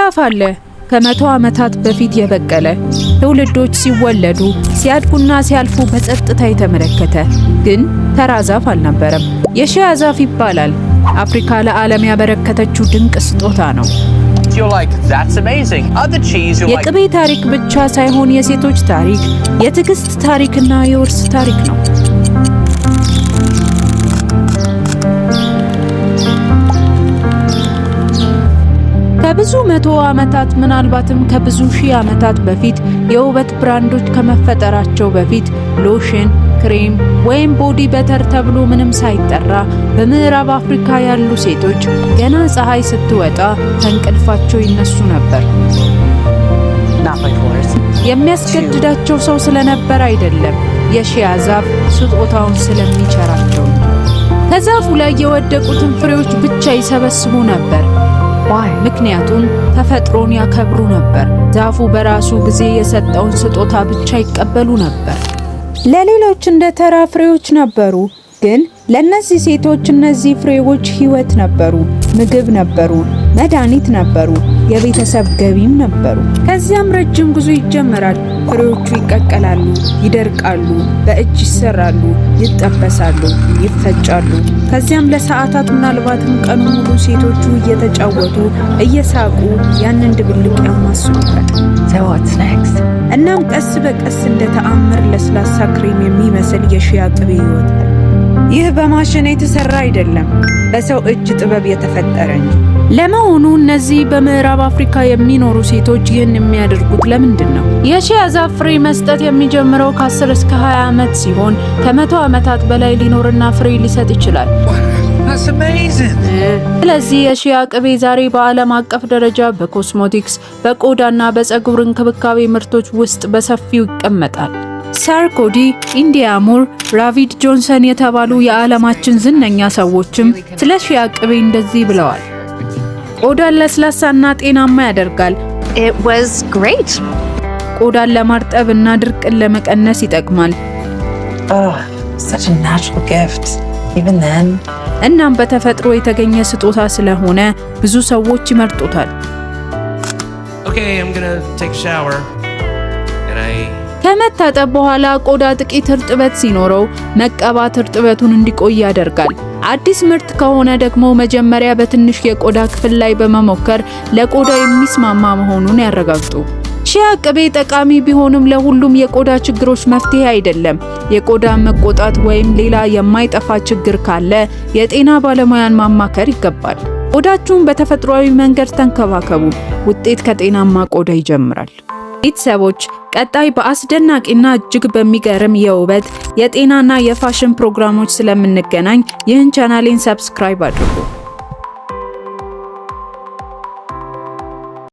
ዛፍ አለ ከመቶ ዓመታት በፊት የበቀለ ትውልዶች ሲወለዱ ሲያድጉና ሲያልፉ በጸጥታ የተመለከተ ግን ተራ ዛፍ አልነበረም። የሺያ ዛፍ ይባላል። አፍሪካ ለዓለም ያበረከተችው ድንቅ ስጦታ ነው። የቅቤ ታሪክ ብቻ ሳይሆን የሴቶች ታሪክ፣ የትዕግስት ታሪክና የውርስ ታሪክ ነው። ከብዙ መቶ ዓመታት ምናልባትም ከብዙ ሺህ ዓመታት በፊት የውበት ብራንዶች ከመፈጠራቸው በፊት ሎሽን፣ ክሬም ወይም ቦዲ በተር ተብሎ ምንም ሳይጠራ በምዕራብ አፍሪካ ያሉ ሴቶች ገና ፀሐይ ስትወጣ ከእንቅልፋቸው ይነሱ ነበር። የሚያስገድዳቸው ሰው ስለነበር አይደለም፣ የሺያ ዛፍ ስጦታውን ስለሚቸራቸው። ከዛፉ ላይ የወደቁትን ፍሬዎች ብቻ ይሰበስቡ ነበር። ምክንያቱም ተፈጥሮን ያከብሩ ነበር። ዛፉ በራሱ ጊዜ የሰጠውን ስጦታ ብቻ ይቀበሉ ነበር። ለሌሎች እንደ ተራ ፍሬዎች ነበሩ፣ ግን ለነዚህ ሴቶች እነዚህ ፍሬዎች ሕይወት ነበሩ፣ ምግብ ነበሩ፣ መድኃኒት ነበሩ፣ የቤተሰብ ገቢም ነበሩ። ከዚያም ረጅም ጉዞ ይጀመራል። ፍሬዎቹ ይቀቀላሉ፣ ይደርቃሉ፣ በእጅ ይሰራሉ፣ ይጠበሳሉ፣ ይፈጫሉ። ከዚያም ለሰዓታት ምናልባትም ቀኑ ሙሉ ሴቶቹ እየተጫወቱ እየሳቁ ያንን ድብልቅ ያማስሉታል። እናም ቀስ በቀስ እንደ ተአምር ለስላሳ ክሬም የሚመስል የሺያ ቅቤ ይወጣል። ይህ በማሽን የተሰራ አይደለም፣ በሰው እጅ ጥበብ የተፈጠረ እንጂ። ለመሆኑ እነዚህ በምዕራብ አፍሪካ የሚኖሩ ሴቶች ይህን የሚያደርጉት ለምንድን ነው? የሺያ ዛፍ ፍሬ መስጠት የሚጀምረው ከ10 እስከ 20 ዓመት ሲሆን ከ100 ዓመታት በላይ ሊኖርና ፍሬ ሊሰጥ ይችላል። ስለዚህ የሺያ ቅቤ ዛሬ በዓለም አቀፍ ደረጃ በኮስሞቲክስ፣ በቆዳና በፀጉር እንክብካቤ ምርቶች ውስጥ በሰፊው ይቀመጣል። ሳርኮዲ፣ ኢንዲያ ሙር፣ ራቪድ ጆንሰን የተባሉ የዓለማችን ዝነኛ ሰዎችም ስለ ሺያ ቅቤ እንደዚህ ብለዋል። ቆዳን ለስላሳና ጤናማ ያደርጋል። ቆዳን ለማርጠብ እና ድርቅን ለመቀነስ ይጠቅማል። እናም በተፈጥሮ የተገኘ ስጦታ ስለሆነ ብዙ ሰዎች ይመርጡታል። ከመታጠብ በኋላ ቆዳ ጥቂት እርጥበት ሲኖረው መቀባት እርጥበቱን እንዲቆይ ያደርጋል። አዲስ ምርት ከሆነ ደግሞ መጀመሪያ በትንሽ የቆዳ ክፍል ላይ በመሞከር ለቆዳ የሚስማማ መሆኑን ያረጋግጡ። ሺያ ቅቤ ጠቃሚ ቢሆንም ለሁሉም የቆዳ ችግሮች መፍትሄ አይደለም። የቆዳ መቆጣት ወይም ሌላ የማይጠፋ ችግር ካለ የጤና ባለሙያን ማማከር ይገባል። ቆዳችሁን በተፈጥሯዊ መንገድ ተንከባከቡ። ውጤት ከጤናማ ቆዳ ይጀምራል። ቤተሰቦች ቀጣይ በአስደናቂና እጅግ በሚገርም የውበት የጤናና የፋሽን ፕሮግራሞች ስለምንገናኝ ይህን ቻናሌን ሰብስክራይብ አድርጉ።